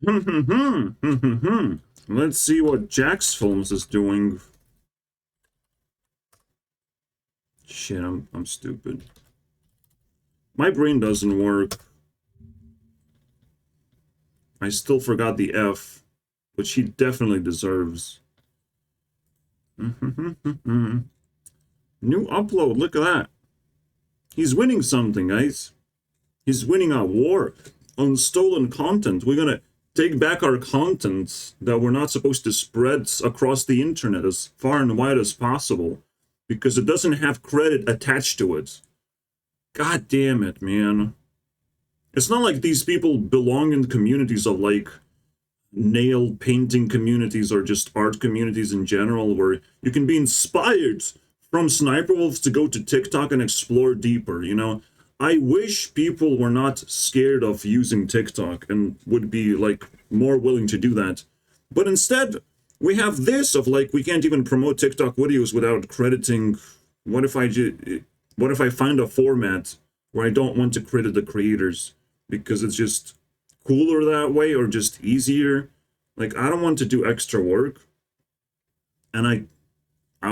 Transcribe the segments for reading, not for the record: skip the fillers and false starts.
Let's see what JJJokefilms is doing. Shit, I'm stupid. My brain doesn't work. I still forgot the F, which he definitely deserves. New upload, look at that. He's winning something, guys. He's winning a war on stolen content. We're gonna take back our content that we're not supposed to spread across the internet as far and wide as possible because it doesn't have credit attached to it. God damn it, man. It's not like these people belong in communities of like nail painting communities or just art communities in general where you can be inspired from Sniper Wolves to go to TikTok and explore deeper, you know? I wish people were not scared of using TikTok and would be like more willing to do that. But instead, we have this of like, we can't even promote TikTok videos without crediting. What if I find a format where I don't want to credit the creators because it's just cooler that way or just easier? Like, I don't want to do extra work, and I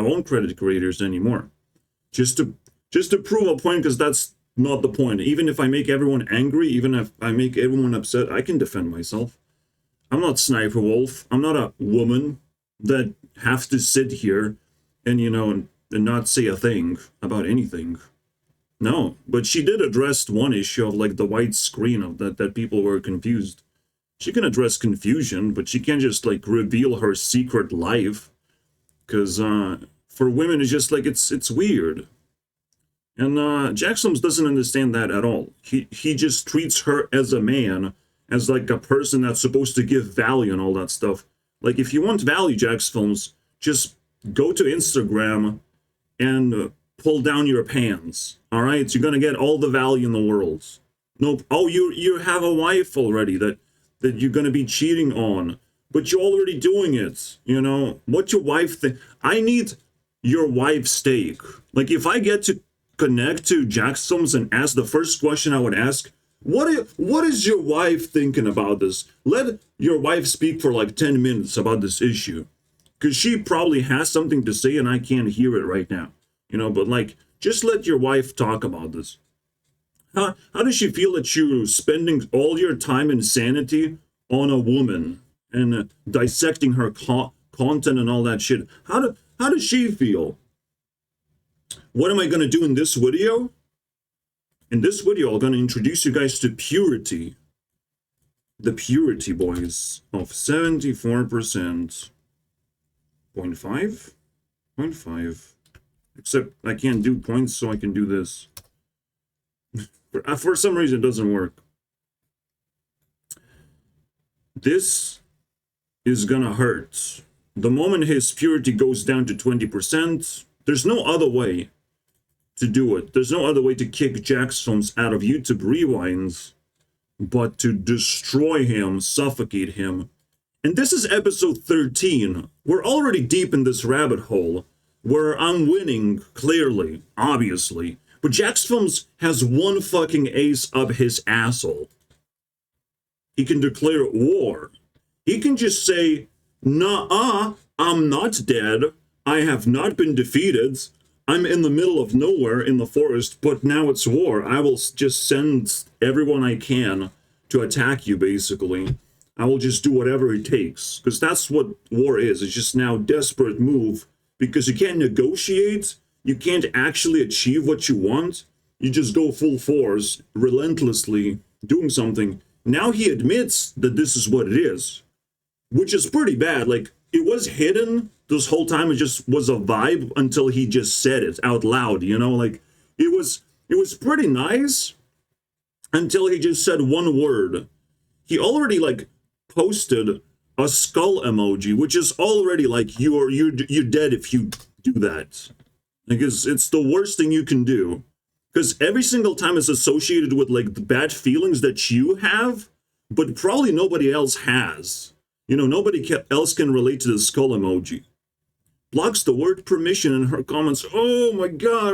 won't credit creators anymore. Just to prove a point, because that's not the point. Even if I make everyone angry, even if I make everyone upset, I can defend myself. I'm not Sniper Wolf. I'm not a woman that has to sit here and, you know, and not say a thing about anything. No, but she did address one issue of like the white screen of that people were confused. She can address confusion, but she can't just like reveal her secret life. Because for women, it's just like, it's weird. And JJJokefilms doesn't understand that at all. He just treats her as a man, as like a person that's supposed to give value and all that stuff. Like, if you want value, JJJokefilms, just go to Instagram and pull down your pants. All right, you're gonna get all the value in the world. Nope. Oh, you have a wife already that you're gonna be cheating on, but you're already doing it. You know what your wife think? I need your wife's stake. Like, if I get to connect to JJJokefilms and ask, the first question I would ask, what is your wife thinking about this? Let your wife speak for like 10 minutes about this issue, because she probably has something to say and I can't hear it right now. You know, but like, just let your wife talk about this. How does she feel that you're spending all your time and sanity on a woman and dissecting her content and all that shit? How does she feel? What am I going to do in this video? In this video, I'm going to introduce you guys to purity. The purity, boys, of 74%. 0.5? 0.5. Except I can't do points, so I can do this. For some reason, it doesn't work. This is gonna hurt. The moment his purity goes down to 20%, there's no other way to do it. There's no other way to kick JJJokefilms out of YouTube Rewinds but to destroy him, suffocate him. And this is episode 13. We're already deep in this rabbit hole where I'm winning, clearly, obviously. But JJJokefilms has one fucking ace up his asshole. He can declare war. He can just say, "Nuh-uh, I'm not dead. I have not been defeated. I'm in the middle of nowhere in the forest, but now it's war. I will just send everyone I can to attack you, basically. I will just do whatever it takes." Because that's what war is. It's just now desperate move. Because you can't negotiate. You can't actually achieve what you want. You just go full force, relentlessly doing something. Now he admits that this is what it is, which is pretty bad. Like, it was hidden this whole time. It just was a vibe until he just said it out loud, you know? Like, it was pretty nice until he just said one word. He already, like, posted a skull emoji, which is already, like, you're dead if you do that. Like, it's the worst thing you can do. Because every single time it's associated with, like, the bad feelings that you have, but probably nobody else has. You know, nobody else can relate to the skull emoji. Blocks the word permission in her comments. Oh my god,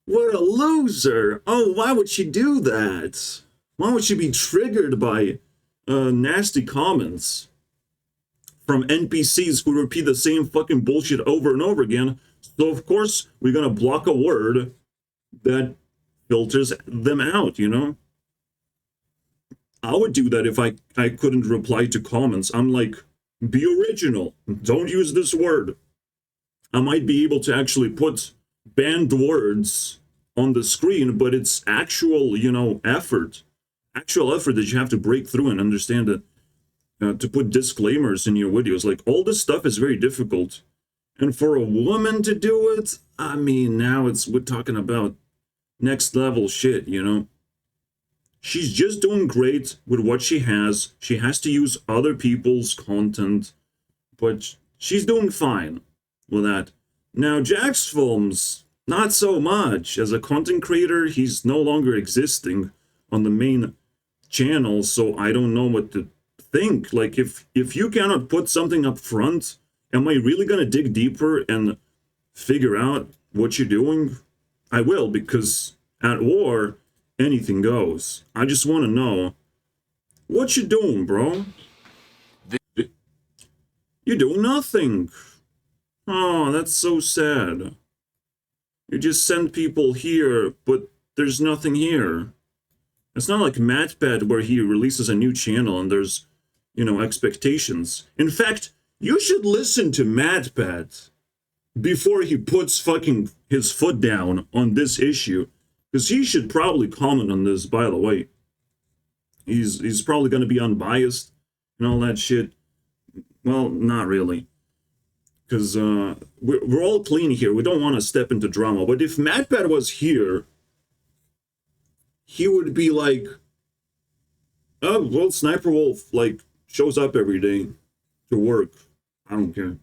what a loser. Oh, why would she do that? Why would she be triggered by nasty comments from NPCs who repeat the same fucking bullshit over and over again. So of course we're gonna block a word that filters them out, you know? I would do that if I couldn't reply to comments. I'm like, be original. Don't use this word. I might be able to actually put banned words on the screen, but it's actual, you know, effort. Actual effort that you have to break through and understand it. To put disclaimers in your videos. Like, all this stuff is very difficult. And for a woman to do it, I mean, now we're talking about next level shit, you know? She's just doing great with what she has. She has to use other people's content, but she's doing fine with that. Now, JJJokefilms, not so much. As a content creator, he's no longer existing on the main channel, so I don't know what to think. Like, if you cannot put something up front, am I really gonna dig deeper and figure out what you're doing? I will, because at war, anything goes. I just want to know what you doing, bro. You're doing nothing. Oh, that's so sad. You just send people here, but there's nothing here. It's not like MatPat where he releases a new channel and there's, you know, expectations. In fact, you should listen to MatPat before he puts fucking his foot down on this issue. Because he should probably comment on this, by the way. He's probably going to be unbiased and all that shit. Well, not really. Because we're all clean here. We don't want to step into drama. But if MatPat was here, he would be like, oh, well, Sniper Wolf, like, shows up every day to work. I don't care.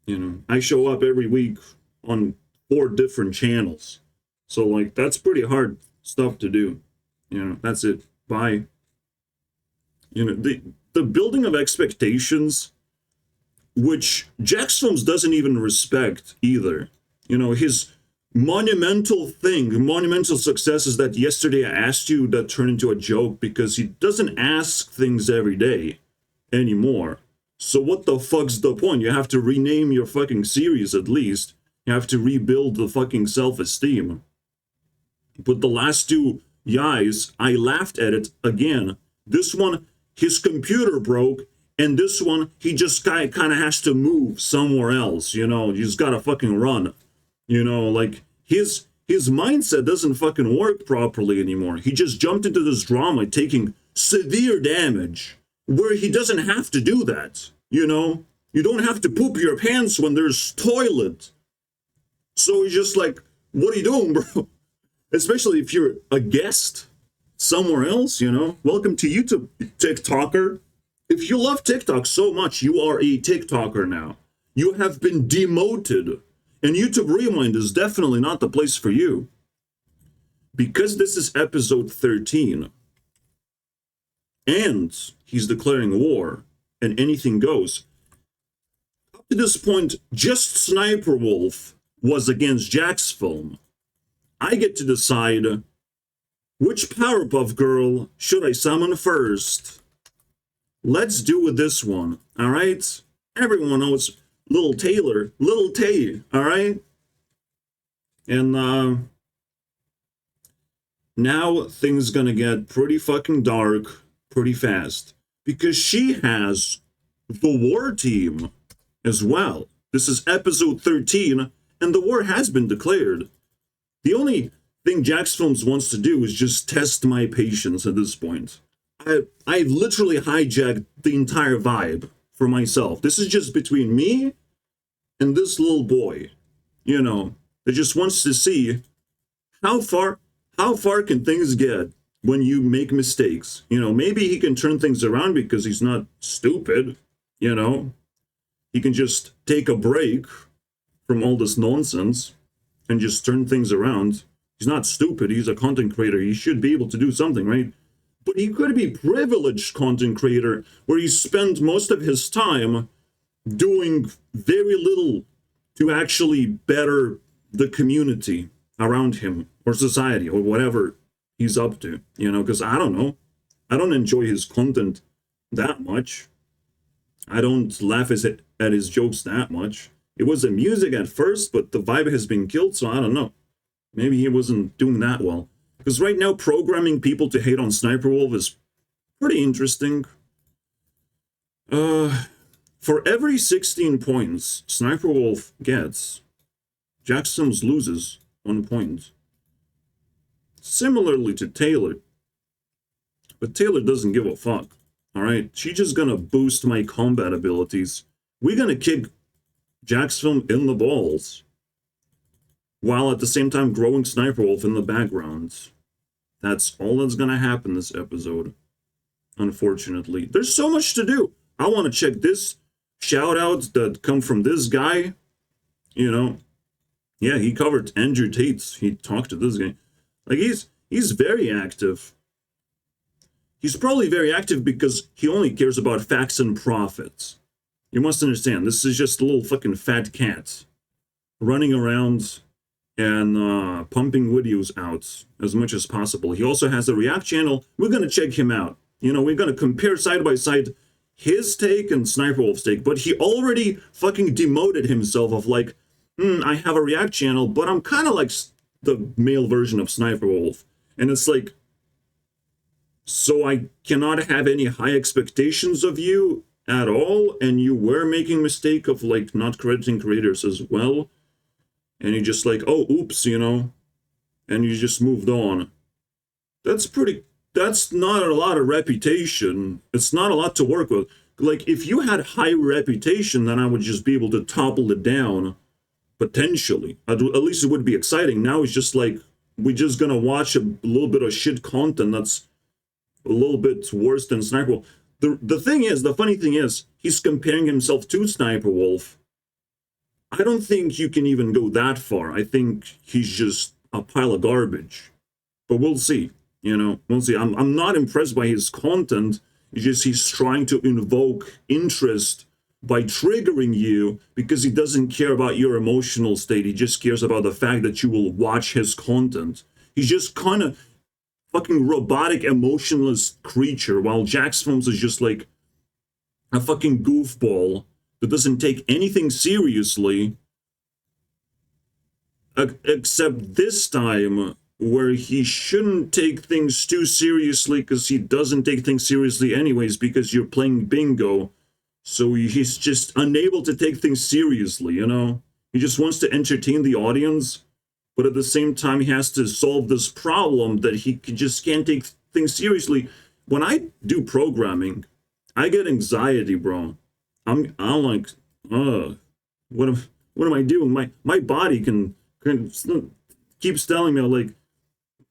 You know, I show up every week on 4 different channels. So, like, that's pretty hard stuff to do. You know, that's it. Bye. You know, the building of expectations, which JJJokefilms doesn't even respect either. You know, his monumental thing, monumental success is that yesterday I asked you that turned into a joke because he doesn't ask things every day anymore. So what the fuck's the point? You have to rename your fucking series at least. You have to rebuild the fucking self-esteem. But the last 2 yais, I laughed at it again. This one, his computer broke, and this one, he just kind of has to move somewhere else, you know? You just gotta fucking run. You know, like, his mindset doesn't fucking work properly anymore. He just jumped into this drama taking severe damage, where he doesn't have to do that, you know? You don't have to poop your pants when there's toilet. So he's just like, what are you doing, bro? Especially if you're a guest somewhere else, you know? Welcome to YouTube, TikToker. If you love TikTok so much, you are a TikToker now. You have been demoted. And YouTube Rewind is definitely not the place for you. Because this is episode 13. And he's declaring war. And anything goes. Up to this point, just Sniper Wolf was against JJJokefilms. I get to decide which Powerpuff Girl should I summon first. Let's do with this one, alright? Everyone knows Little Taylor, Little Tay, alright? And now things gonna get pretty fucking dark pretty fast. Because she has the war team as well. This is episode 13, and the war has been declared. The only thing JJJokefilms wants to do is just test my patience at this point. I've literally hijacked the entire vibe for myself. This is just between me and this little boy, you know, that just wants to see how far can things get when you make mistakes. You know, maybe he can turn things around because he's not stupid, you know. He can just take a break from all this nonsense and just turn things around. He's not stupid. He's a content creator. He should be able to do something, right? But he could be privileged content creator where he spent most of his time doing very little to actually better the community around him or society or whatever he's up to, you know, because I don't know. I don't enjoy his content that much. I don't laugh at his jokes that much. It was amusing at first, but the vibe has been killed, so I don't know. Maybe he wasn't doing that well. Because right now, programming people to hate on Sniper Wolf is pretty interesting. For every 16 points Sniper Wolf gets, JJJokefilms loses 1 point. Similarly to Taylor. But Taylor doesn't give a fuck. Alright? She's just gonna boost my combat abilities. We're gonna kick JJJokefilms in the balls, while at the same time growing Sniper Wolf in the background. That's all that's gonna happen this episode. Unfortunately. There's so much to do. I want to check this shout-outs that come from this guy. You know. Yeah, he covered Andrew Tate's. He talked to this guy. Like, he's very active. He's probably very active because he only cares about facts and profits. You must understand, this is just a little fucking fat cat running around and pumping videos out as much as possible. He also has a React channel. We're going to check him out. You know, we're going to compare side by side his take and Sniper Wolf's take. But he already fucking demoted himself of like, I have a React channel, but I'm kind of like the male version of Sniper Wolf. And it's like, so I cannot have any high expectations of you at all, and you were making mistake of like not crediting creators as well, and you just like, oh, oops, you know, and you just moved on. That's not a lot of reputation. It's not a lot to work with. Like, if you had high reputation, then I would just be able to topple it down, potentially. At least it would be exciting. Now it's just like, we're just gonna watch a little bit of shit content that's a little bit worse than Sniper Wolf. The thing is, the funny thing is, he's comparing himself to Sniper Wolf. I don't think you can even go that far. I think he's just a pile of garbage. But we'll see. You know, we'll see. I'm not impressed by his content. It's just he's trying to invoke interest by triggering you because he doesn't care about your emotional state. He just cares about the fact that you will watch his content. He's just kind of fucking robotic, emotionless creature, while JJJokefilms is just like a fucking goofball that doesn't take anything seriously, except this time, where he shouldn't take things too seriously because he doesn't take things seriously anyways because you're playing bingo. So he's just unable to take things seriously, you know? He just wants to entertain the audience, but at the same time he has to solve this problem that he just can't take things seriously. When I do programming, I get anxiety, bro. I'm like, what am I doing? My body can keeps telling me like,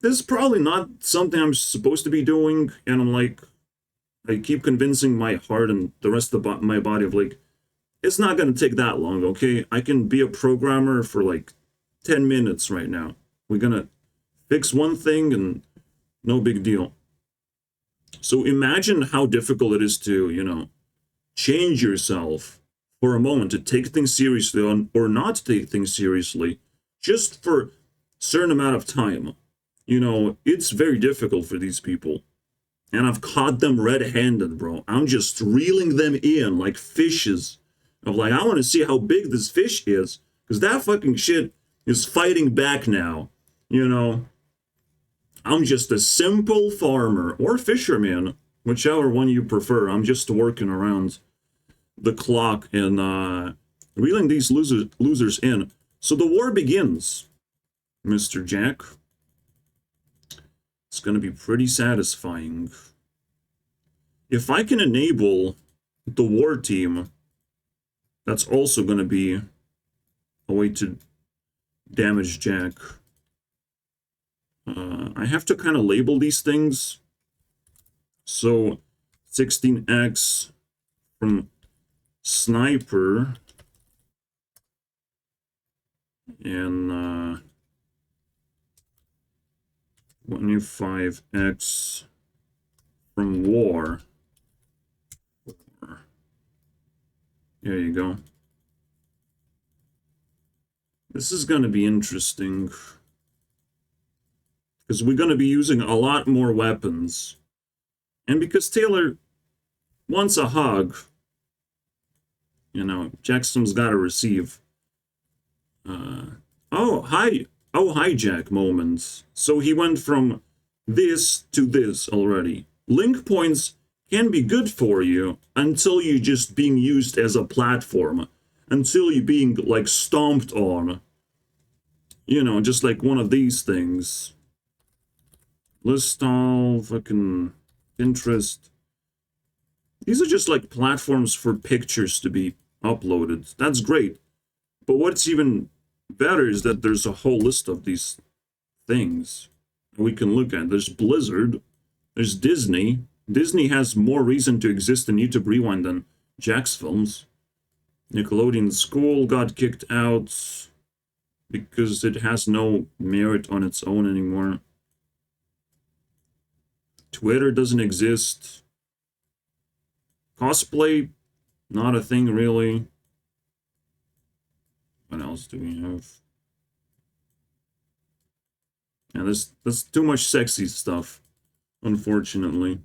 this is probably not something I'm supposed to be doing, and I'm like, I keep convincing my heart and the rest of my body of like, it's not going to take that long, okay? I can be a programmer for like 10 minutes right now. We're going to fix one thing and no big deal. So imagine how difficult it is to, you know, change yourself for a moment to take things seriously or not to take things seriously just for a certain amount of time. You know, it's very difficult for these people. And I've caught them red-handed, bro. I'm just reeling them in like fishes. Of like, I want to see how big this fish is. Because that fucking shit is fighting back now. You know, I'm just a simple farmer or fisherman, whichever one you prefer. I'm just working around the clock and reeling these losers in. So the war begins, Mr. Jack. It's going to be pretty satisfying. If I can enable the war team, that's also going to be a way to damage Jack. I have to kind of label these things. So 16x from Sniper and 25x from War. There you go. This is going to be interesting, because we're going to be using a lot more weapons. And because Taylor wants a hug. You know, Jackson's gotta receive. Oh, hi, Jack moments. So he went from this to this already. Link points can be good for you until you're just being used as a platform. Until you're being, like, stomped on. You know, just like one of these things. List all, fucking Pinterest. These are just like platforms for pictures to be uploaded. That's great. But what's even better is that there's a whole list of these things we can look at. There's Blizzard. There's Disney. Disney has more reason to exist in YouTube Rewind than JJJokefilms. Nickelodeon School got kicked out because it has no merit on its own anymore. Twitter doesn't exist. Cosplay, not a thing really. What else do we have? Yeah, there's too much sexy stuff, unfortunately.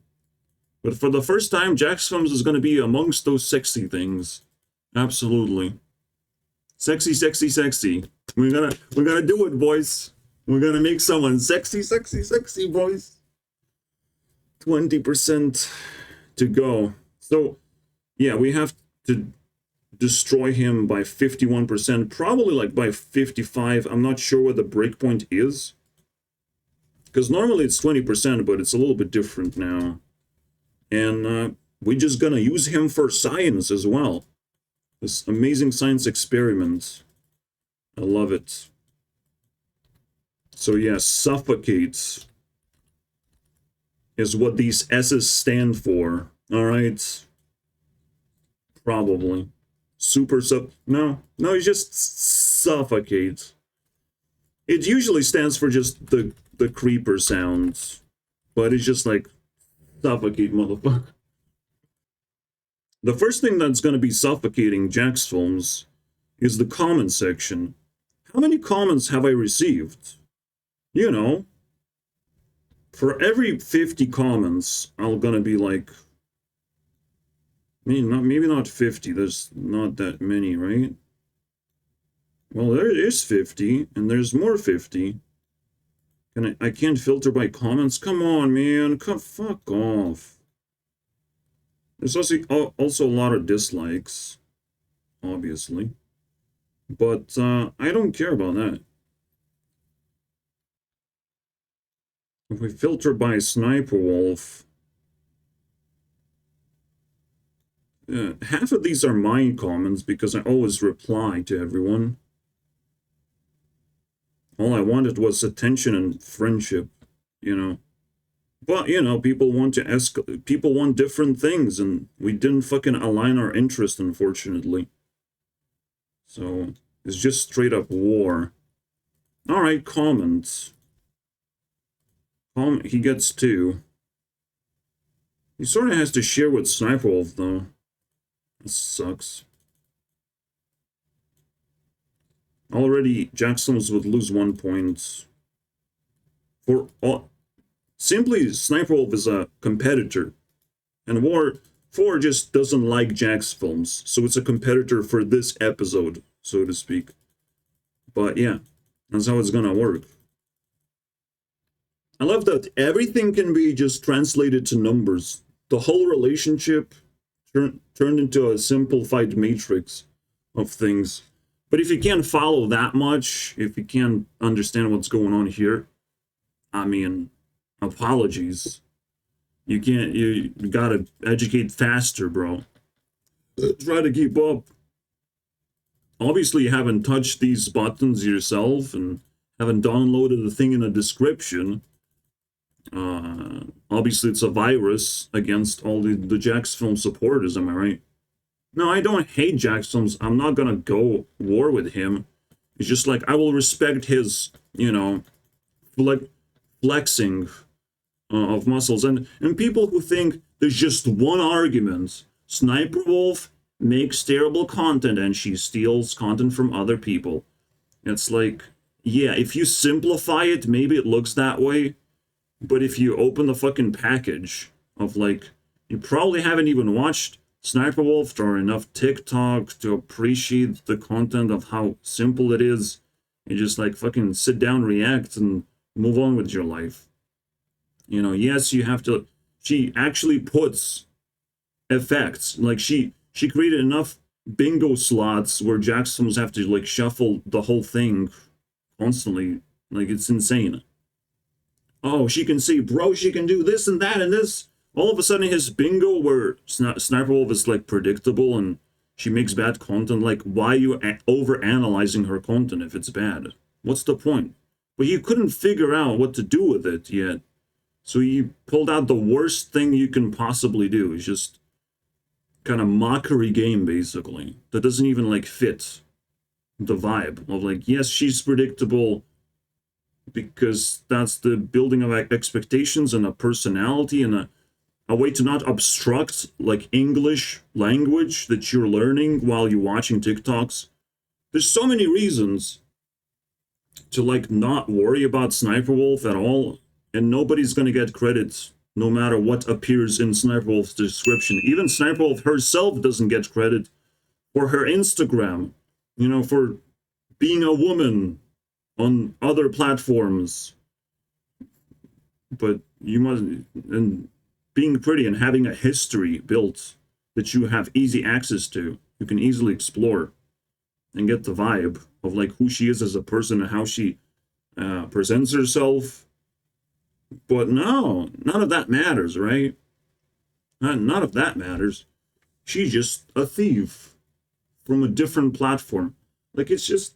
But for the first time, JJJokefilms is going to be amongst those sexy things. Absolutely. Sexy, sexy, sexy. We're gonna do it, boys. We're gonna make someone sexy, sexy, sexy, boys. 20% to go. So, yeah, we have to destroy him by 51%, probably like by 55. I'm not sure what the breakpoint is. Because normally it's 20%, but it's a little bit different now. And we're just gonna use him for science as well. This amazing science experiment. I love it. So yeah, suffocate is what these S's stand for. Alright. Probably. Super No, it's just suffocate. It usually stands for just the creeper sounds. But it's just like suffocate, motherfucker. The first thing that's going to be suffocating JJJokefilms is the comment section. How many comments have I received? You know, for every 50 comments, I'm going to be like, maybe not 50, there's not that many, right? Well, there is 50, and there's more 50. I can't filter by comments? Come on, man, fuck off. There's also a lot of dislikes, obviously. But I don't care about that. If we filter by SSSniperWarlord, half of these are my comments because I always reply to everyone. All I wanted was attention and friendship, you know. But, you know, people want to people want different things, and we didn't fucking align our interest, unfortunately. So, it's just straight up war. Alright, comments. He gets 2. He sort of has to share with SSniperWarlord, though. That sucks. Already, JJJokefilms would lose 1 point. Simply, SSniperWarlord is a competitor. And War4 just doesn't like JJJokefilms, so it's a competitor for this episode, so to speak. But yeah, that's how it's gonna work. I love that everything can be just translated to numbers. The whole relationship turned into a simplified matrix of things. But if you can't follow that much, if you can't understand what's going on here, I mean, apologies. You gotta educate faster, bro. Try to keep up. Obviously, you haven't touched these buttons yourself and haven't downloaded the thing in the description. Obviously, it's a virus against all the JJJokefilms supporters, am I right? No, I don't hate JJJokefilms. I'm not gonna go war with him. It's just like, I will respect his, you know, flexing of muscles. And people who think there's just one argument. SSniperWarlord makes terrible content and she steals content from other people. It's like, yeah, if you simplify it, maybe it looks that way. But if you open the fucking package of, like, You probably haven't even watched SniperWolf or enough TikTok to appreciate the content of how simple it is. You just like fucking sit down, react, and move on with your life. You know, yes, you have to. She actually puts effects. Like she created enough bingo slots where Jacksons have to like shuffle the whole thing constantly. Like it's insane. Oh, she can see, bro, she can do this and that and this. All of a sudden, his bingo where SniperWolf is like predictable and she makes bad content. Like, why are you over analyzing her content if it's bad? What's the point? But you couldn't figure out what to do with it yet. So you pulled out the worst thing you can possibly do. It's just kind of mockery game, basically. That doesn't even like fit the vibe of like, yes, she's predictable because that's the building of expectations and a personality and a way to not obstruct like English language that you're learning while you're watching TikToks. There's so many reasons to like not worry about SniperWolf at all, and nobody's gonna get credit no matter what appears in SniperWolf's description. Even SniperWolf herself doesn't get credit for her Instagram, you know, for being a woman on other platforms. But you must, and being pretty and having a history built that you have easy access to, you can easily explore and get the vibe of like who she is as a person and how she presents herself. But no, none of that matters, right? None of that matters. She's just a thief from a different platform. Like, it's just,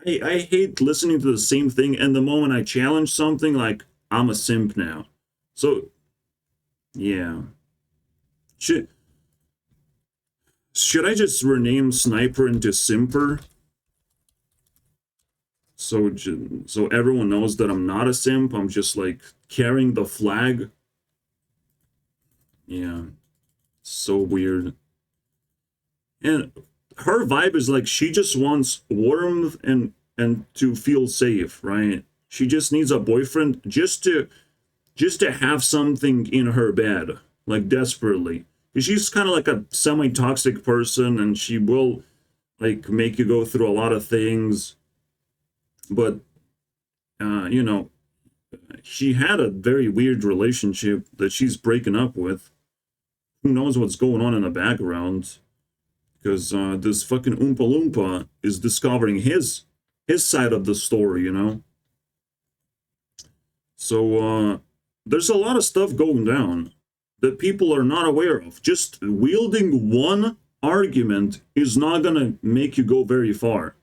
I hate listening to the same thing, and the moment I challenge something, like, I'm a simp now. So, yeah. Should I just rename Sniper into Simper? So everyone knows that I'm not a simp, I'm just, like, carrying the flag. Yeah. So weird. And her vibe is like she just wants warmth and to feel safe, right? She just needs a boyfriend just to have something in her bed, like desperately. She's kind of like a semi-toxic person, and she will like make you go through a lot of things. But you know, she had a very weird relationship that she's breaking up with. Who knows what's going on in the background? Because this fucking Oompa Loompa is discovering his side of the story, you know? So, there's a lot of stuff going down that people are not aware of. Just wielding one argument is not gonna make you go very far.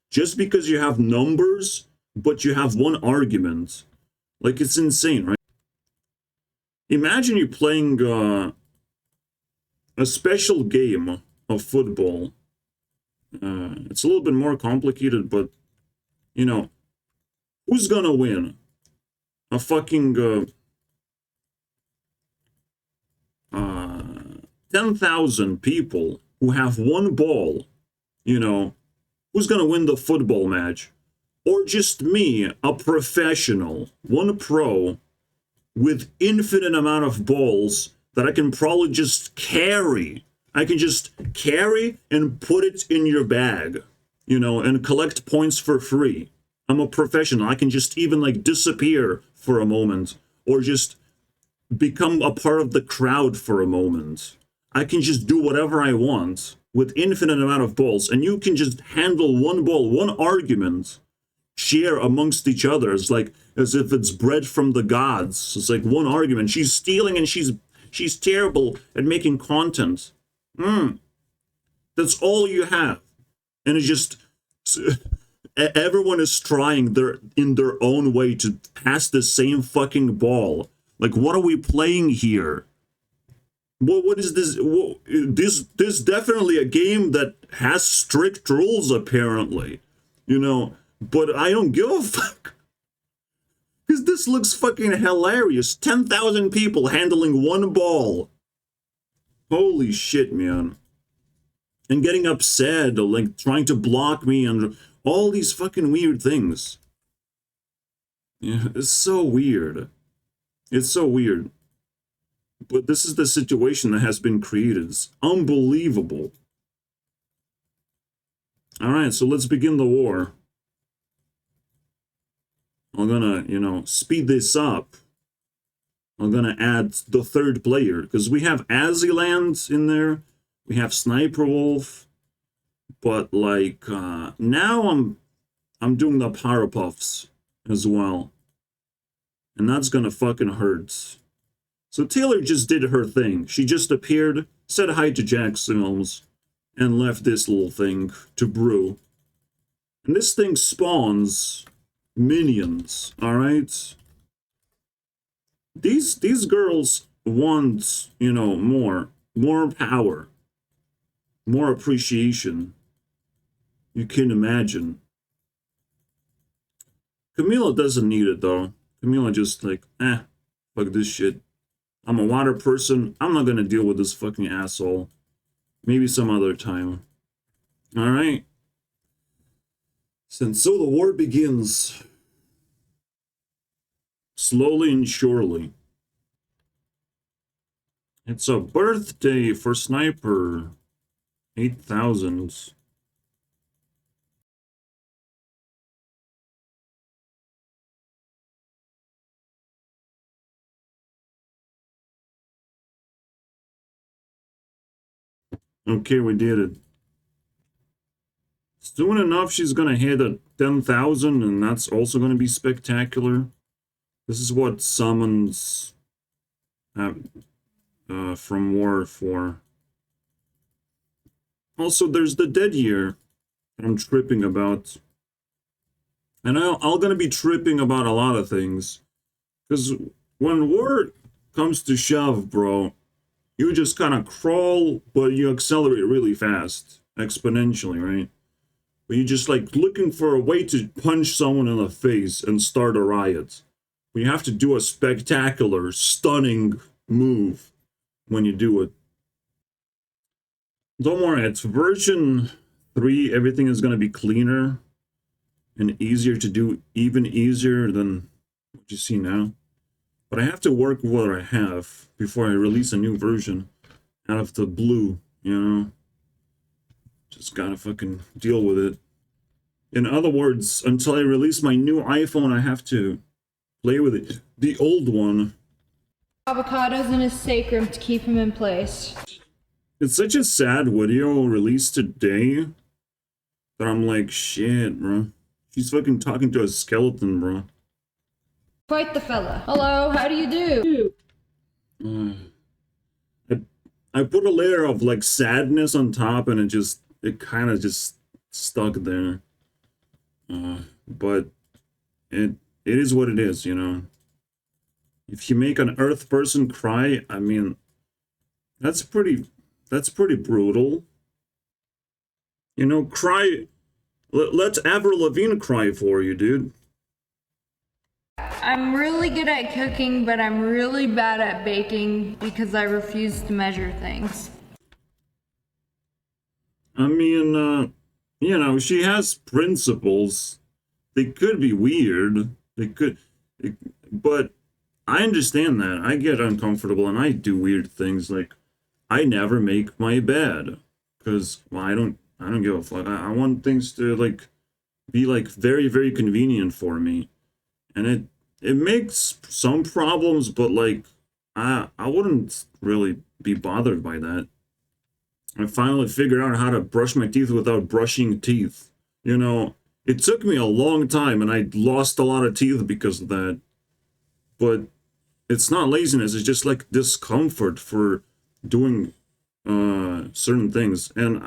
Just because you have numbers, but you have one argument. Like, it's insane, right? Imagine you playing a special game of football. It's a little bit more complicated, but you know, who's gonna win? A fucking 10,000 people who have one ball, you know, who's gonna win the football match? Or just me, a professional, one pro, with infinite amount of balls that I can probably just carry. I can just carry and put it in your bag, you know, and collect points for free. I'm a professional. I can just even like disappear for a moment or just become a part of the crowd for a moment. I can just do whatever I want with infinite amount of balls, and you can just handle one ball, one argument, share amongst each other. It's like as if it's bread from the gods. It's like one argument. She's stealing and she's terrible at making content. That's all you have. And it's just everyone is trying in their own way to pass the same fucking ball. Like, what are we playing here? What is this? This definitely a game that has strict rules, apparently. You know, but I don't give a fuck. Because this looks fucking hilarious. 10,000 people handling one ball. Holy shit, man. And getting upset, or like trying to block me, and all these fucking weird things. Yeah, it's so weird. It's so weird. But this is the situation that has been created. It's unbelievable. Alright, so let's begin the war. I'm gonna, you know, speed this up. I'm gonna add the third player, because we have Aziland in there, we have Sniper Wolf, but like now I'm doing the Powerpuffs as well. And that's gonna fucking hurt. So Taylor just did her thing. She just appeared, said hi to JJJokefilms, and left this little thing to brew. And this thing spawns minions, alright? These girls want, you know, more power, more appreciation. You can imagine. Camila doesn't need it though. Camila just like, fuck this shit. I'm a water person. I'm not gonna deal with this fucking asshole. Maybe some other time. Alright. And so the war begins. Slowly and surely. It's a birthday for Sniper. 8,000. Okay, we did it. Soon enough, she's gonna hit a 10,000, and that's also gonna be spectacular. This is what summons from war for. Also, there's the dead year that I'm tripping about. And I'm gonna be tripping about a lot of things. Because when war comes to shove, bro, you just kind of crawl, but you accelerate really fast. Exponentially, right? But you're just like looking for a way to punch someone in the face and start a riot. But you have to do a spectacular, stunning move when you do it. Don't worry, it's version 3. Everything is going to be cleaner and easier to do, even easier than what you see now. But I have to work with what I have before I release a new version out of the blue, you know? Just gotta fucking deal with it. In other words, until I release my new iPhone, I have to play with it. The old one. Avocados in his sacrum to keep him in place. It's such a sad video released today that I'm like, shit, bro. She's fucking talking to a skeleton, bro. Quite the fella. Hello, how do you do? I put a layer of like sadness on top, and it kind of just stuck there. But it is what it is, you know. If you make an Earth person cry, I mean, that's pretty brutal. You know, cry. Let Avril Lavigne cry for you, dude. I'm really good at cooking, but I'm really bad at baking because I refuse to measure things. I mean, you know, she has principles. They could be weird. But I understand that. I get uncomfortable and I do weird things. Like, I never make my bed because, well, I don't give a fuck. I want things to like be like very, very convenient for me, and it makes some problems, but like I wouldn't really be bothered by that. I finally figured out how to brush my teeth without brushing teeth. You know, it took me a long time, and I lost a lot of teeth because of that. But it's not laziness; it's just like discomfort for doing certain things, and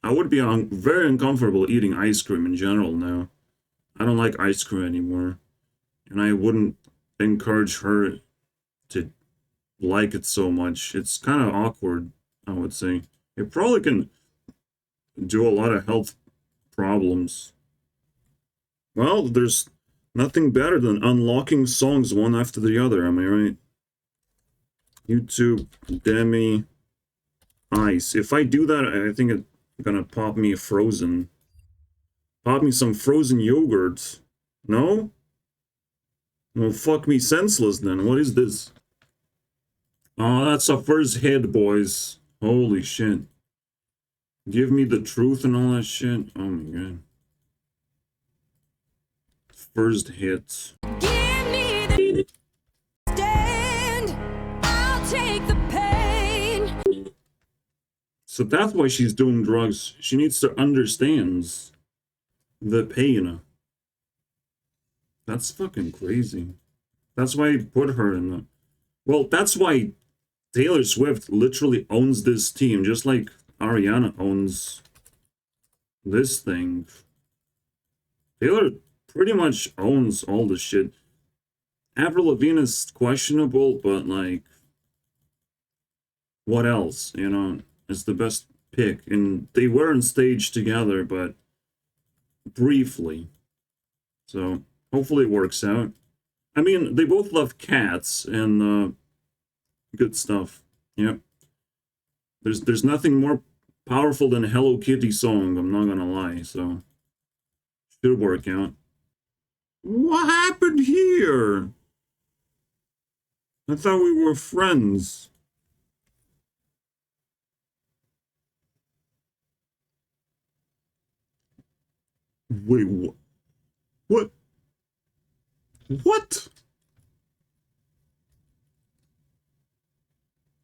I would be very uncomfortable eating ice cream in general now. I don't like ice cream anymore, and I wouldn't encourage her to like it so much. It's kind of awkward, I would say. It probably can do a lot of health problems. Well, there's nothing better than unlocking songs one after the other, am I right? YouTube, Demi, Ice. If I do that, I think it's gonna pop me frozen. Pop me some frozen yogurt. No? Well, fuck me senseless then. What is this? Oh, that's a first hit, boys. Holy shit. Give me the truth and all that shit. Oh my god. First hit. Give me the stand. I'll take the pain. So that's why she's doing drugs. She needs to understand the pain. That's fucking crazy. That's why I put her in the... Well, that's why Taylor Swift literally owns this team, just like Ariana owns this thing. Taylor pretty much owns all the shit. Avril Lavigne is questionable, but like, what else? You know, it's the best pick. And they were on stage together, but briefly. So hopefully it works out. I mean, they both love cats and good stuff. Yep. There's nothing more powerful than a Hello Kitty song, I'm not gonna lie, so should work out. What happened here? I thought we were friends. Wait, what? What? What?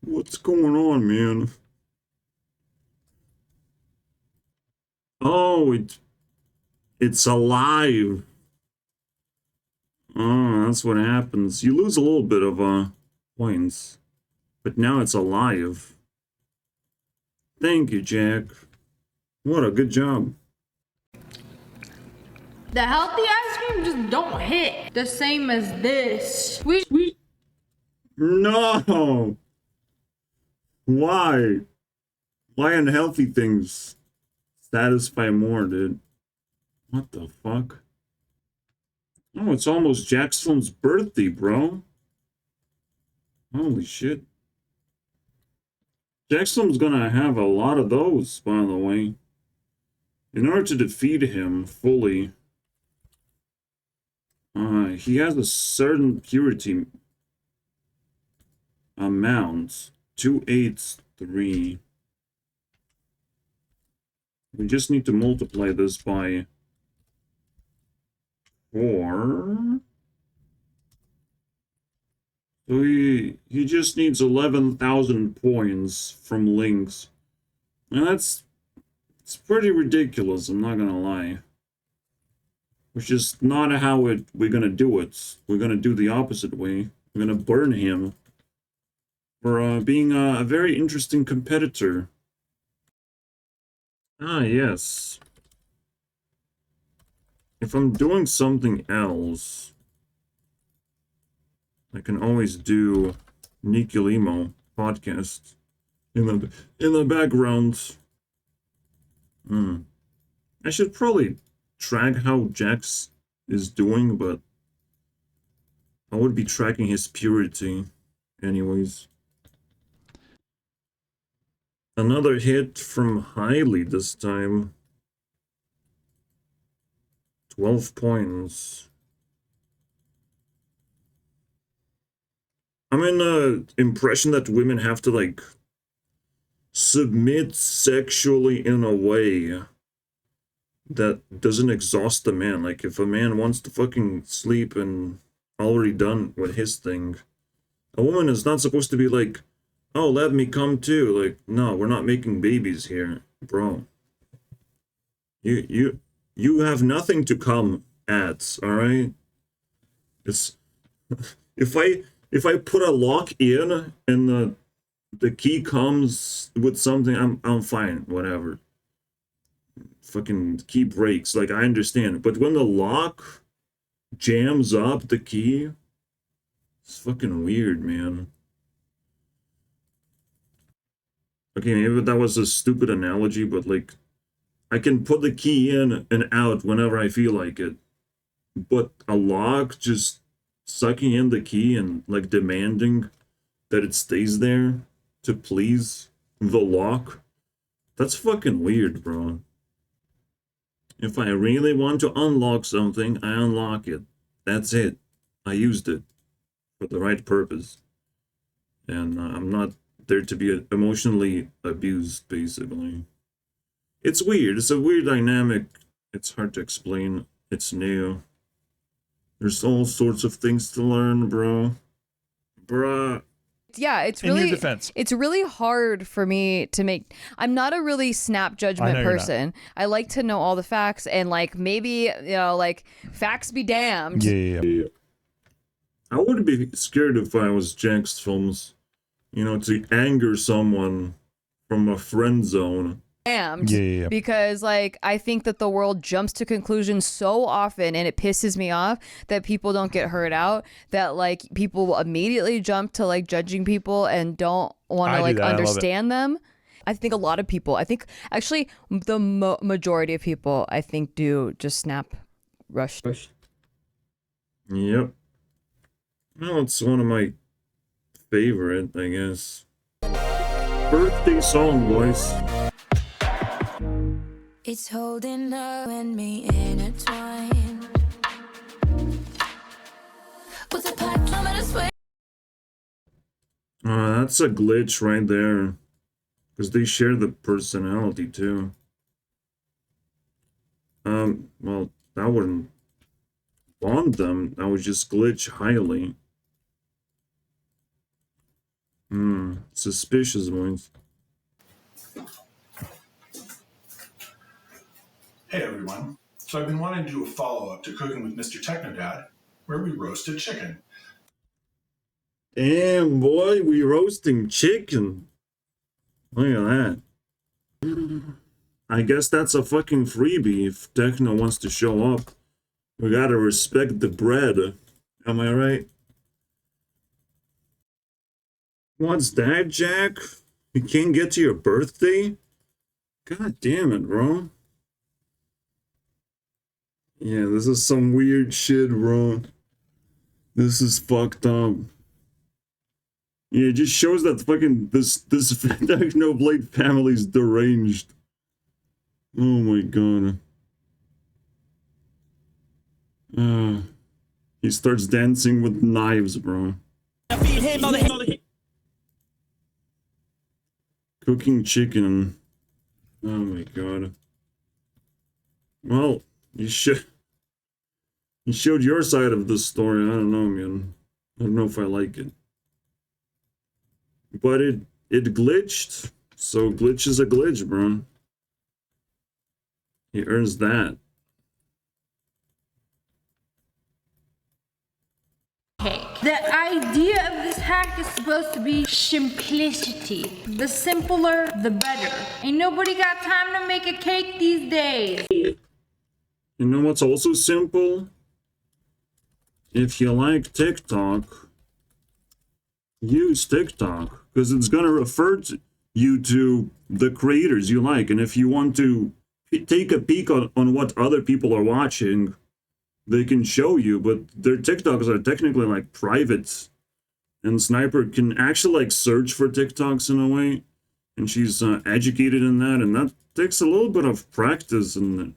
What's going on, man? Oh, it's alive. Oh, that's what happens. You lose a little bit of points, but now it's alive. Thank you, Jack. What a good job. The healthy ice cream just don't hit the same as this. No! Why? Why unhealthy things satisfy more, dude? What the fuck? Oh, it's almost Jackson's birthday, bro. Holy shit. Jackson's gonna have a lot of those, by the way. In order to defeat him fully, he has a certain purity amount. 283. We just need to multiply this by 4. So he just needs 11,000 points from links. And it's pretty ridiculous, I'm not gonna lie. Which is not how we're gonna do it. We're gonna do the opposite way. We're gonna burn him for being a very interesting competitor. Ah, yes. If I'm doing something else, I can always do Nicolimo podcast in the background. I should probably track how Jax is doing, but I would be tracking his purity anyways. Another hit from Hailey this time. 12 points. I'm in the impression that women have to, like, submit sexually in a way that doesn't exhaust the man. Like, if a man wants to fucking sleep and already done with his thing, a woman is not supposed to be like, oh, let me come too. Like, no, we're not making babies here, bro. You have nothing to come at, all right? It's if I put a lock in and the key comes with something, I'm fine, whatever. Fucking key breaks, like, I understand. But when the lock jams up the key, it's fucking weird, man. Okay, maybe that was a stupid analogy, but, like, I can put the key in and out whenever I feel like it. But a lock just sucking in the key and, like, demanding that it stays there to please the lock, that's fucking weird, bro. If I really want to unlock something, I unlock it. That's it. I used it for the right purpose. and I'm not there to be emotionally abused, basically. It's weird. It's a weird dynamic. It's hard to explain. It's new. There's all sorts of things to learn, bro. Bruh. Yeah, it's In your really defense. it's really hard for me to make. I'm not a really snap judgment you're not. person. I like to know all the facts and like maybe like facts be damned. Yeah. I would be scared if I was JJJokefilms, to anger someone from a friend zone. Damned. Yeah. Because like I think that the world jumps to conclusions so often and it pisses me off that people don't get heard out, that like people will immediately jump to like judging people and don't want I to do like that. I love it. understand them. I think a lot of people, I think actually the majority of people I think do just snap rush. Yep. Well, it's one of my favorite, I guess. Birthday song, boys. It's holding her and me intertwined. With a pipe coming to swing. That's a glitch right there. Because they share the personality, too. Well, that wouldn't bond them. That would just glitch highly. Suspicious, boys. Hey everyone. So I've been wanting to do a follow-up to Cooking with Mr. Technodad, where we roasted chicken. Damn, boy, we roasting chicken. Look at that. I guess that's a fucking freebie if Techno wants to show up. We gotta respect the bread. Am I right? What's that, Jack? You can't get to your birthday? God damn it, bro. Yeah, this is some weird shit, bro. This is fucked up. Yeah, it just shows that fucking this Technoblade family's deranged. Oh my god. He starts dancing with knives, bro. Cooking chicken. Oh my god. Well, you showed your side of the story. I don't know, man. I don't know if I like it. But it glitched. So glitch is a glitch, bro. He earns that. The idea of this hack is supposed to be simplicity. The simpler, the better. Ain't nobody got time to make a cake these days. You know what's also simple? If you like TikTok, use TikTok, because it's gonna refer to you to the creators you like. And if you want to take a peek on what other people are watching, they can show you, but their TikToks are technically like private. And Sniper can actually like search for TikToks in a way, and she's educated in that, and that takes a little bit of practice. And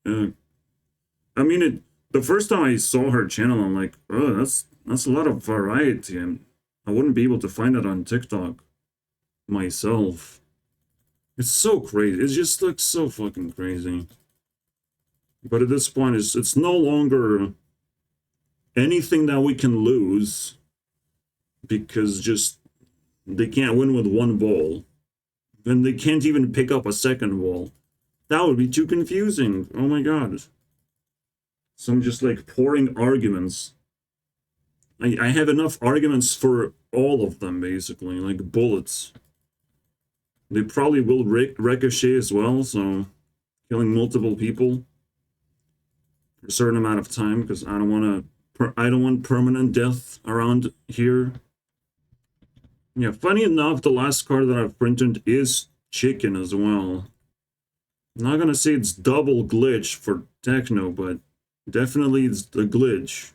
I mean, the first time I saw her channel, I'm like, oh, that's a lot of variety, and I wouldn't be able to find it on TikTok myself. It's so crazy. It just looks so fucking crazy. But at this point, it's no longer anything that we can lose, because just they can't win with one ball. And they can't even pick up a second ball. That would be too confusing. Oh my god. So I'm just like pouring arguments. I have enough arguments for all of them, basically, like bullets. They probably will ricochet as well, so killing multiple people for a certain amount of time, because I don't want permanent death around here. Yeah, funny enough, the last card that I've printed is chicken as well. I'm not gonna say it's double glitch for Techno, but definitely it's the glitch.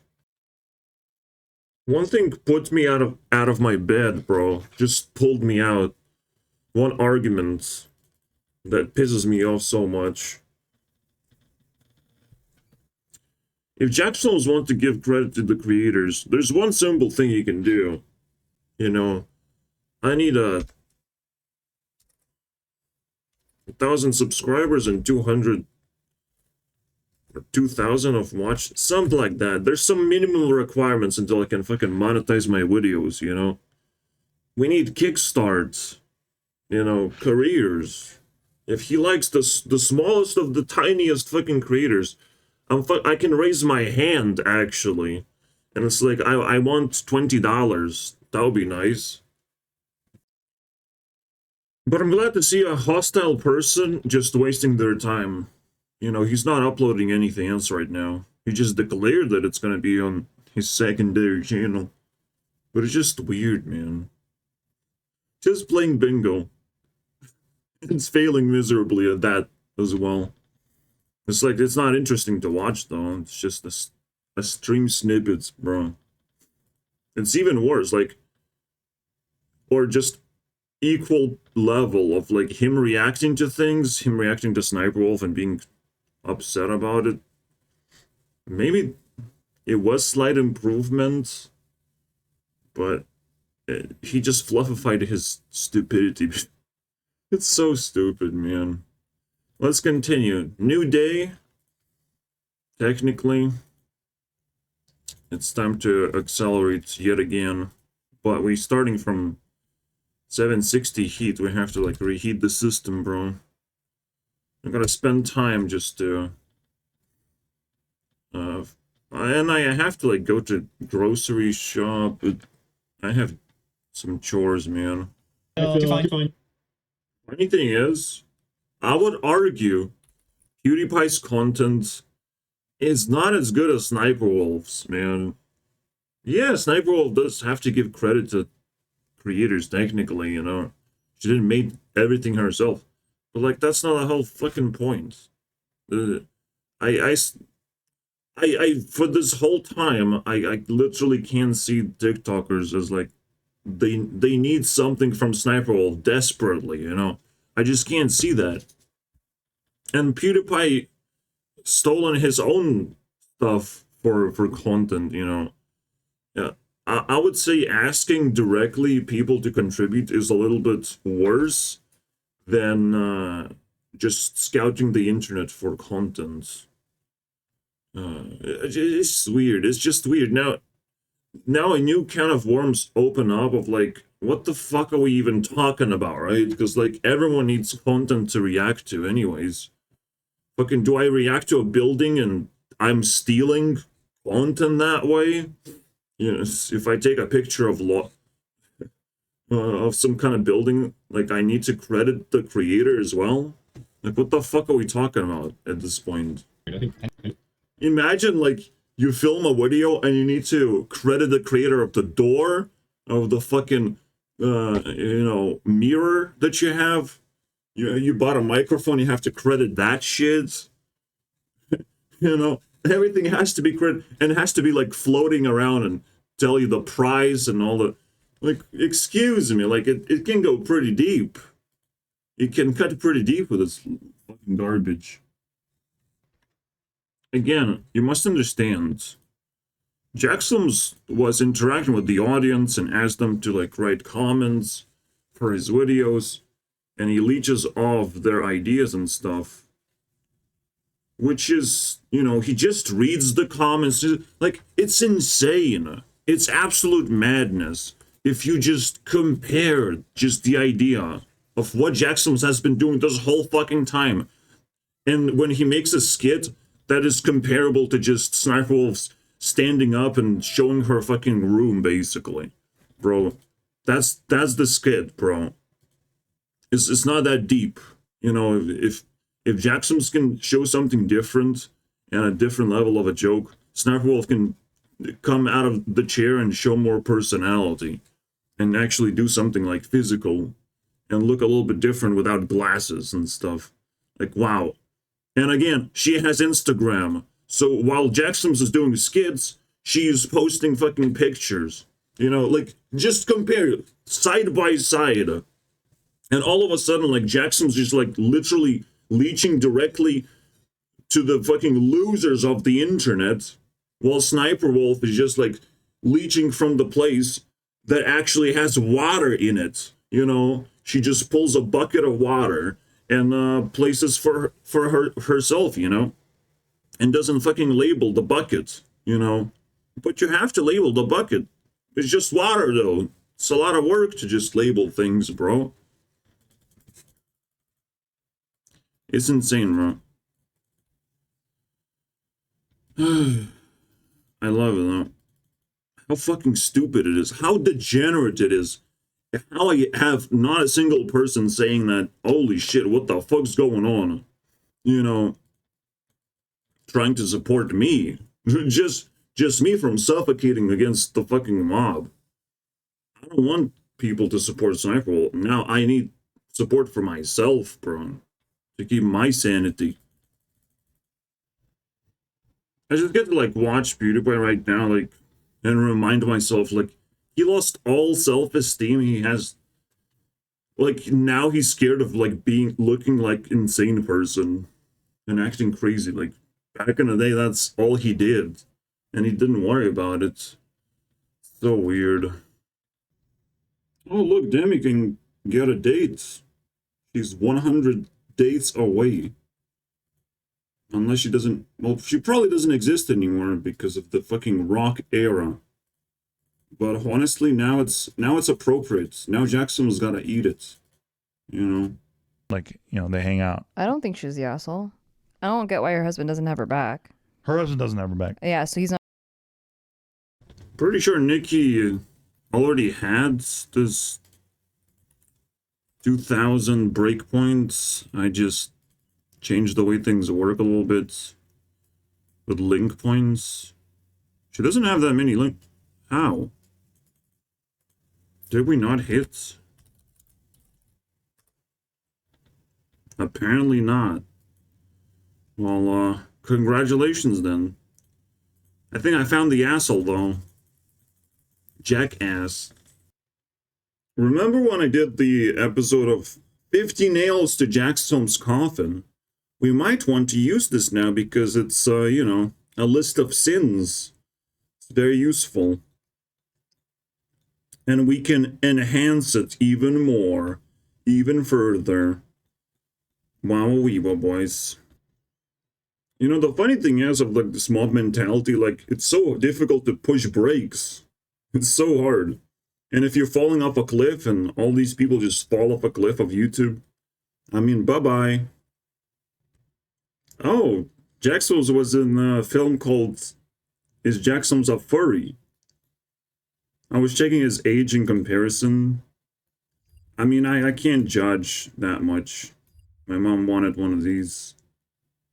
One thing put me out of my bed, bro. Just pulled me out. One argument that pisses me off so much. If JJJokefilms want to give credit to the creators, there's one simple thing you can do. You know, I need 1,000 subscribers and 200 or 2,000 of watch, something like that. There's some minimal requirements until I can fucking monetize my videos, you know? We need kickstarts, you know, careers. If he likes the smallest of the tiniest fucking creators, I can raise my hand, actually. And it's like, I want $20. That would be nice. But I'm glad to see a hostile person just wasting their time. You know, he's not uploading anything else right now. He just declared that it's gonna be on his secondary channel. But it's just weird, man. Just playing bingo. It's failing miserably at that as well. It's like, it's not interesting to watch, though. It's just a stream snippets, bro. It's even worse, like, or just equal level of, like, him reacting to things, him reacting to Sniper Wolf and being upset about it. Maybe it was slight improvement, but he just fluffified his stupidity. It's so stupid, man. Let's continue. New day. Technically, it's time to accelerate yet again. But we're starting from 760 heat. We have to, like, reheat the system, bro. I gotta spend time just to... and I have to, like, go to grocery shop. I have some chores, man. You're fine. Funny thing is, I would argue PewDiePie's content is not as good as Sniper Wolf's, man. Yeah, Sniper Wolf does have to give credit to creators, technically, you know. She didn't make everything herself. But, like, that's not the whole fucking point. I for this whole time, I literally can't see TikTokers as, like, they need something from Sniper Wolf desperately, you know. I just can't see that. And PewDiePie stolen his own stuff for content, you know. Yeah, I would say asking directly people to contribute is a little bit worse than just scouting the internet for content. It's weird. It's just weird. Now a new can of worms open up of, like, what the fuck are we even talking about, right? Because, like, everyone needs content to react to anyways. Fucking, do I react to a building and I'm stealing content that way? You know, if I take a picture of some kind of building, like, I need to credit the creator as well? Like, what the fuck are we talking about at this point? Imagine, like, you film a video and you need to credit the creator of the door, of the fucking, you know, mirror that you have. You bought a microphone, you have to credit that shit. You know, everything has to be credited, and it has to be, like, floating around and tell you the price and all the... Like, excuse me, like, it can go pretty deep. It can cut pretty deep with this fucking garbage. Again, you must understand, JJJokefilms was interacting with the audience and asked them to, like, write comments for his videos, and he leeches off their ideas and stuff. Which is, you know, he just reads the comments. Like, it's insane. It's absolute madness. If you just compare just the idea of what JJJokefilms has been doing this whole fucking time, and when he makes a skit that is comparable to just Sniper Wolf's standing up and showing her fucking room, basically. Bro, that's the skit, bro. It's not that deep. You know, if JJJokefilms can show something different and a different level of a joke, Sniper Wolf can come out of the chair and show more personality and actually do something, like, physical and look a little bit different without glasses and stuff. Like, wow. And again, she has Instagram. So while JJJokefilms is doing skits, she is posting fucking pictures. You know, like, just compare side by side. And all of a sudden, like, JJJokefilms just, like, literally leeching directly to the fucking losers of the internet, while Sniper Wolf is just, like, leeching from the place that actually has water in it. You know, she just pulls a bucket of water and places for herself, you know, and doesn't fucking label the bucket, you know. But you have to label the bucket. It's just water, though. It's a lot of work to just label things, bro. It's insane, bro. I love it, though. How fucking stupid it is. How degenerate it is. How I have not a single person saying that, holy shit, what the fuck's going on? You know, trying to support me. Just me from suffocating against the fucking mob. I don't want people to support SSSniperWarlord. Now I need support for myself, bro. To keep my sanity. I just get to, like, watch PewDiePie right now, like, and remind myself, like, he lost all self-esteem he has. Like, now he's scared of, like, looking like insane person and acting crazy. Like, back in the day, that's all he did. And he didn't worry about it. So weird. Oh, look, Demi can get a date. She's 100 dates away. Unless she doesn't... Well, she probably doesn't exist anymore because of the fucking rock era. But honestly, now it's appropriate. Now Jackson's gotta eat it. You know? Like, you know, they hang out. I don't think she's the asshole. I don't get why your husband doesn't have her back. Her husband doesn't have her back. Yeah, so he's not. Pretty sure Nikki already had this 2,000 breakpoints. I just changed the way things work a little bit with link points. She doesn't have that many link. How? Did we not hit? Apparently not. Well, congratulations then. I think I found the asshole though. Jackass. Remember when I did the episode of 50 nails to Jackson's coffin? We might want to use this now because it's, you know, a list of sins. It's very useful. And we can enhance it even more, even further. Wow-weewa, boys. You know, the funny thing is of, like, this mob mentality, like, it's so difficult to push brakes. It's so hard. And if you're falling off a cliff and all these people just fall off a cliff of YouTube, I mean, bye-bye. Oh, Jackson's was in a film called Is Jackson's a Furry? I was checking his age in comparison. I mean, I can't judge that much. My mom wanted one of these.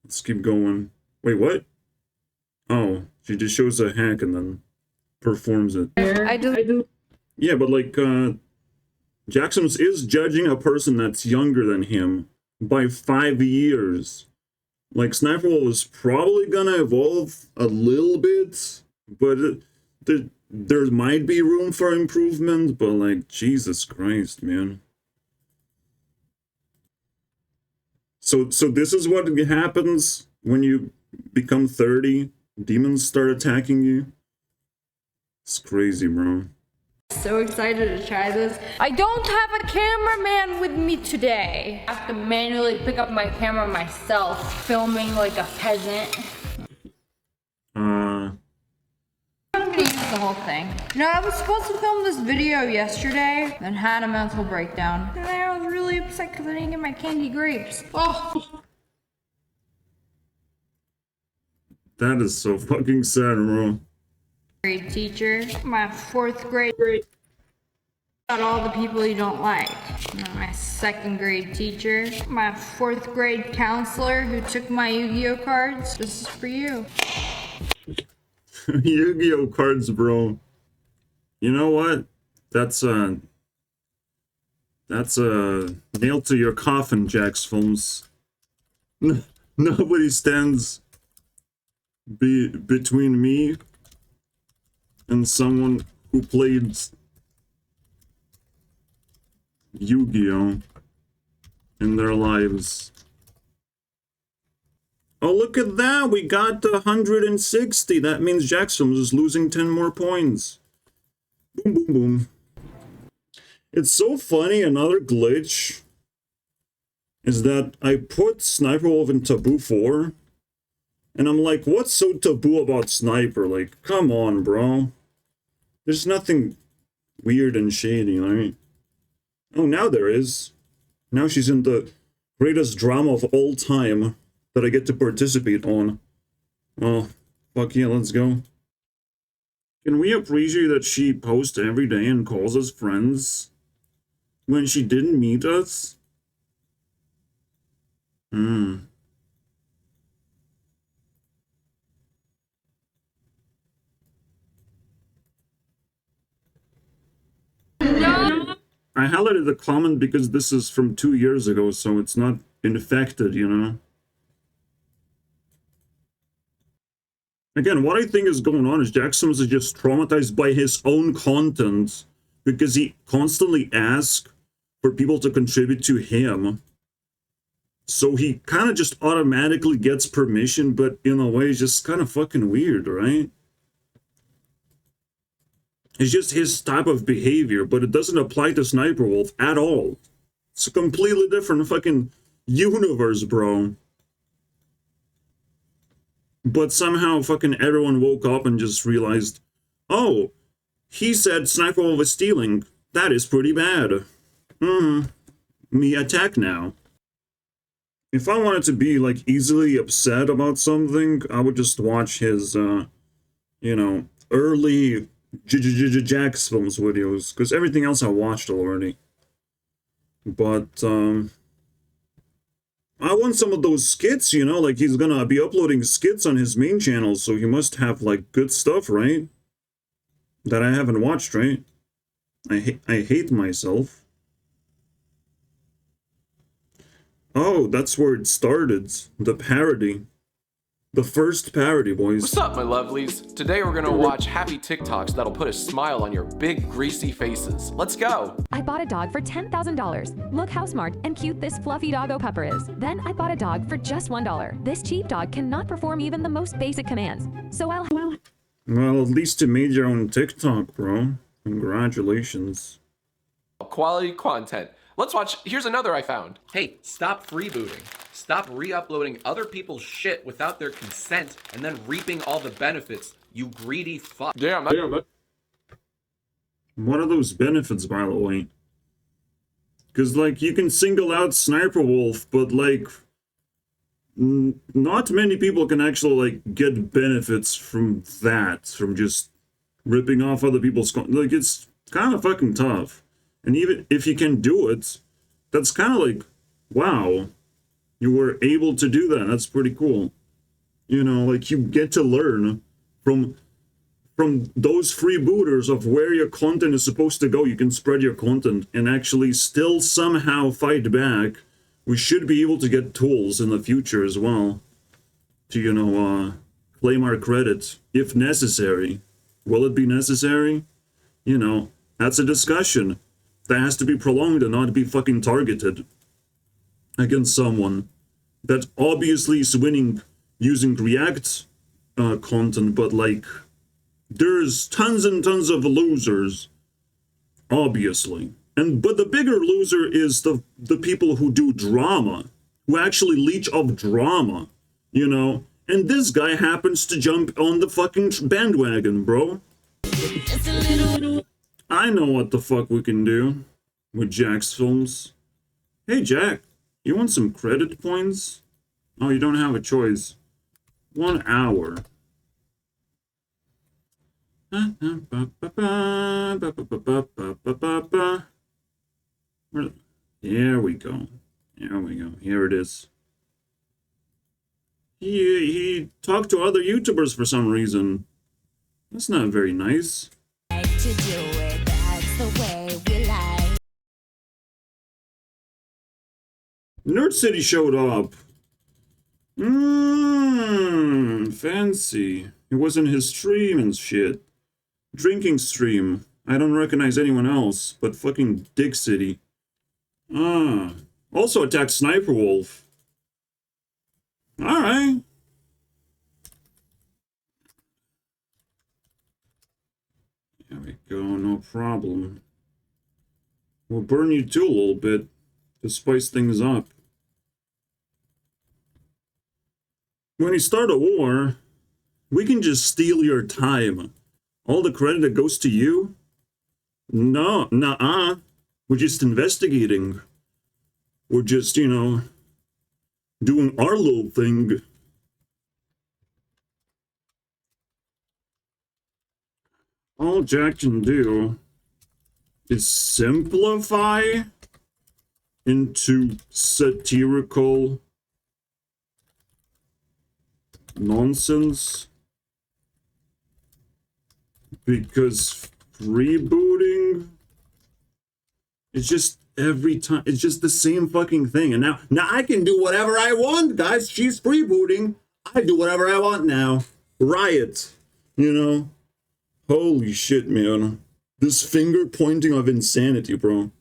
Let's keep going. Wait, what? Oh, she just shows a hack and then performs it. I do. Yeah, but like, Jackson's is judging a person that's younger than him by 5 years. Like, SSSniperWarlord is probably gonna evolve a little bit, but there might be room for improvement, but like, Jesus Christ, man. So this is what happens when you become 30. Demons start attacking you. It's crazy, bro. So excited to try this. I don't have a cameraman with me today. I have to manually pick up my camera myself, filming like a peasant. I'm gonna use the whole thing. No, I was supposed to film this video yesterday and had a mental breakdown. And I was really upset because I didn't get my candy grapes. Oh. That is so fucking sad, bro. Grade teacher, my 4th grade. About all the people you don't like. My 2nd grade teacher, my 4th grade counselor who took my Yu-Gi-Oh cards. This is for you. Yu-Gi-Oh cards, bro. You know what? That's nailed to your coffin, JJJokefilms. Nobody stands between me and someone who played Yu-Gi-Oh in their lives. Oh, look at that! We got 160. That means Jackson is losing 10 more points. Boom, boom, boom. It's so funny, another glitch is that I put Sniper Wolf in Taboo 4, and I'm like, what's so taboo about Sniper? Like, come on, bro. There's nothing weird and shady, right? Oh, now there is. Now she's in the greatest drama of all time that I get to participate on. Oh, fuck yeah, let's go. Can we appreciate that she posts every day and calls us friends when she didn't meet us? I highlighted the comment because this is from 2 years ago, so it's not infected, you know? Again, what I think is going on is Jackson is just traumatized by his own content because he constantly asks for people to contribute to him. So he kind of just automatically gets permission, but in a way, it's just kind of fucking weird, right? It's just his type of behavior, but it doesn't apply to Sniper Wolf at all. It's a completely different fucking universe, bro. But somehow fucking everyone woke up and just realized, oh, he said Sniper Wolf is stealing. That is pretty bad. Me attack now. If I wanted to be, like, easily upset about something, I would just watch his, you know, early JJJokefilms videos, because everything else I watched already. But, I want some of those skits, you know, like he's gonna be uploading skits on his main channel, so he must have, like, good stuff, right? That I haven't watched, right? I hate myself. Oh, that's where it started. The parody. The first parody, boys. What's up, my lovelies? Today we're gonna watch happy TikToks that'll put a smile on your big, greasy faces. Let's go! I bought a dog for $10,000. Look how smart and cute this fluffy doggo pupper is. Then I bought a dog for just $1. This cheap dog cannot perform even the most basic commands. So Well, at least you made your own TikTok, bro. Congratulations. Quality content. Let's watch. Here's another I found. Hey, stop freebooting. Stop re-uploading other people's shit without their consent and then reaping all the benefits, you greedy fuck. Damn, that. What are those benefits, by the way? Because, like, you can single out Sniper Wolf, but, like, not many people can actually, like, get benefits from that, from just ripping off other people's like, it's kind of fucking tough. And even if you can do it, that's kind of like, wow, you were able to do that. That's pretty cool. You know, like, you get to learn from those freebooters of where your content is supposed to go. You can spread your content and actually still somehow fight back. We should be able to get tools in the future as well to, you know, claim our credit if necessary. Will it be necessary? You know, that's a discussion that has to be prolonged and not be fucking targeted against someone that obviously is winning using React content, but, like, there's tons and tons of losers, obviously. But the bigger loser is the people who do drama, who actually leech off drama, you know? And this guy happens to jump on the fucking bandwagon, bro. I know what the fuck we can do with Jack's films. Hey, Jack, you want some credit points? Oh, you don't have a choice. 1 hour. Here we go. Here we go. Here it is. He talked to other YouTubers for some reason. That's not very nice. Nerd City showed up. Fancy. It was in his stream and shit. Drinking stream. I don't recognize anyone else, but fucking Dick City. Also attacked Sniper Wolf. Alright. There we go, no problem. We'll burn you too a little bit to spice things up. When you start a war, we can just steal your time. All the credit that goes to you? No, nuh-uh. We're just investigating. We're just, you know, doing our little thing. All Jack can do is simplify into satirical nonsense, because freebooting is just every time, it's just the same fucking thing. And now I can do whatever I want, guys. She's freebooting. I do whatever I want now. Riot, you know? Holy shit, man. This finger pointing of insanity, bro.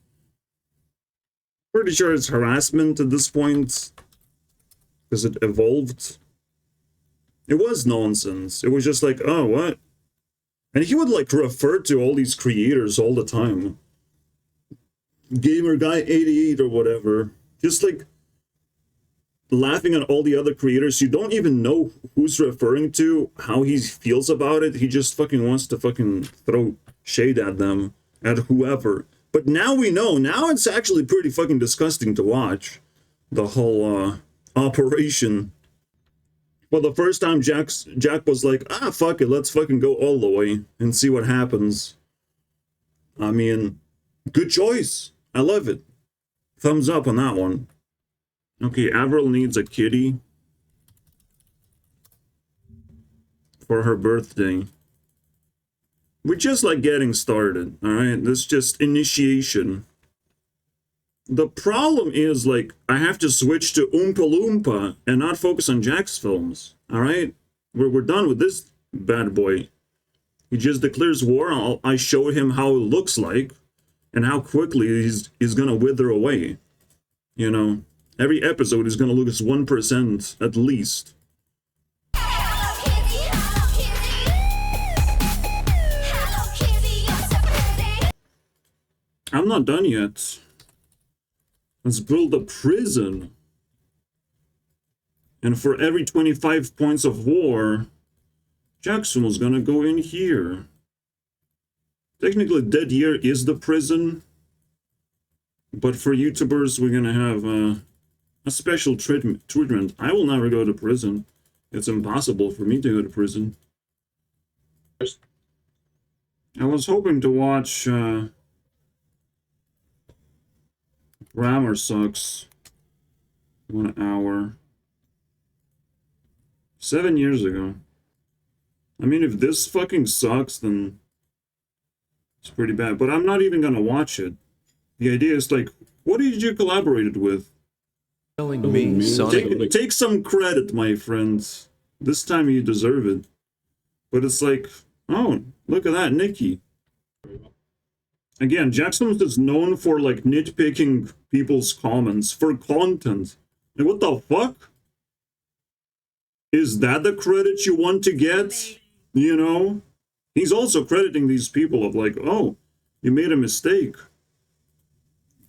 Pretty sure it's harassment at this point, because it evolved. It was nonsense. It was just like, oh, what? And he would like refer to all these creators all the time. Gamer guy 88 or whatever. Just like laughing at all the other creators. You don't even know who's referring to, how he feels about it. He just fucking wants to fucking throw shade at them, at whoever. But now we know. Now it's actually pretty fucking disgusting to watch. The whole operation. Well, the first time Jack was like, ah, fuck it, let's fucking go all the way and see what happens. I mean, good choice. I love it. Thumbs up on that one. Okay, Avril needs a kitty for her birthday. We're just like getting started, alright? This is just initiation. The problem is, like, I have to switch to Oompa Loompa and not focus on Jack's films, alright? We're done with this bad boy. He just declares war. I show him how it looks like and how quickly he's gonna wither away. You know, every episode is gonna lose 1% at least. I'm not done yet. Let's build a prison. And for every 25 points of war, Jackson was gonna go in here. Technically, Dead Year is the prison. But for YouTubers, we're gonna have a special treatment. I will never go to prison. It's impossible for me to go to prison. I was hoping to watch Grammar Sucks 1 hour 7 years ago. I mean, if this fucking sucks, then it's pretty bad. But I'm not even gonna watch it. The idea is like, what did you collaborated with? Telling me, son. Take some credit, my friends. This time you deserve it. But it's like, oh, look at that, Nikki. Again, Jackson is known for like nitpicking people's comments for content. Like, what the fuck? Is that the credit you want to get? You know? He's also crediting these people of like, oh, you made a mistake.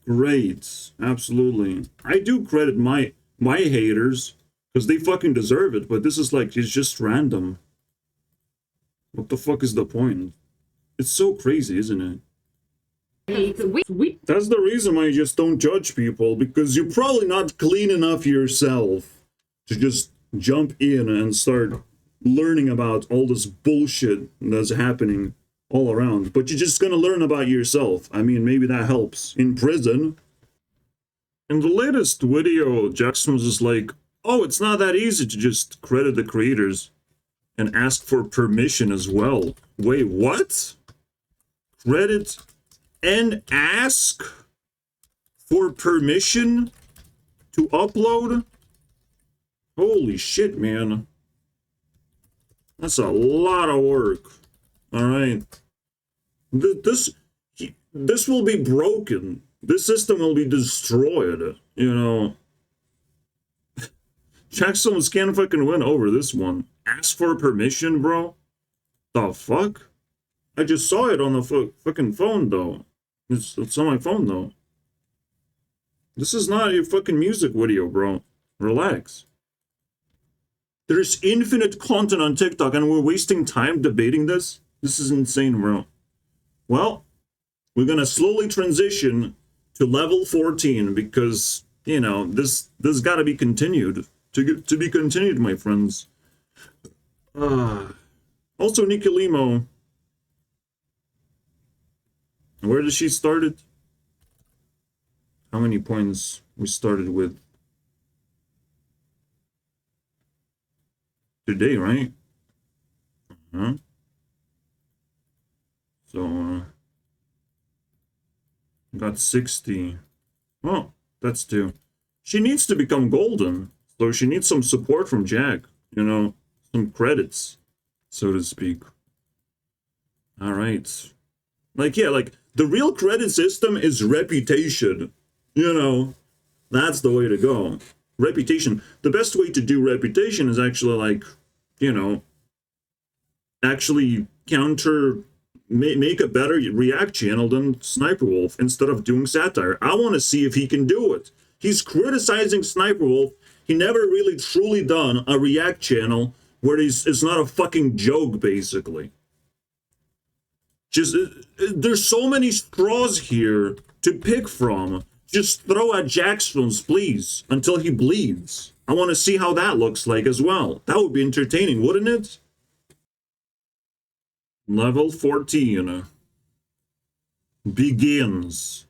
Great. Absolutely. I do credit my haters because they fucking deserve it, but this is like, it's just random. What the fuck is the point? It's so crazy, isn't it? That's the reason why you just don't judge people, because you're probably not clean enough yourself to just jump in and start learning about all this bullshit that's happening all around. But you're just gonna learn about yourself. I mean, maybe that helps. In prison. In the latest video, Jackson was just like, oh, it's not that easy to just credit the creators and ask for permission as well. Wait, what? Credit and ask for permission to upload? Holy shit, man. That's a lot of work. Alright. This will be broken. This system will be destroyed. You know. Jackson can't fucking win over this one. Ask for permission, bro? The fuck? I just saw it on the fucking phone, though. It's on my phone, though. This is not a fucking music video, bro. Relax. There's infinite content on TikTok, and we're wasting time debating this? This is insane, bro. Well, we're gonna slowly transition to level 14, because, you know, this gotta be continued. To be continued, my friends. Also, Nikki Limo. Where did she started? How many points we started with? Today, right? So, got 60. Oh, that's 2. She needs to become golden, so she needs some support from Jack. You know, some credits, so to speak. All right. Like, yeah, like, the real credit system is reputation. You know, that's the way to go. Reputation. The best way to do reputation is actually, like, you know, actually make a better React channel than Sniper Wolf instead of doing satire. I want to see if he can do it. He's criticizing Sniper Wolf. He never really truly done a React channel where it's not a fucking joke, basically. Just, there's so many straws here to pick from. Just throw at Jack's films, please, until he bleeds. I want to see how that looks like as well. That would be entertaining, wouldn't it? Level 14 begins.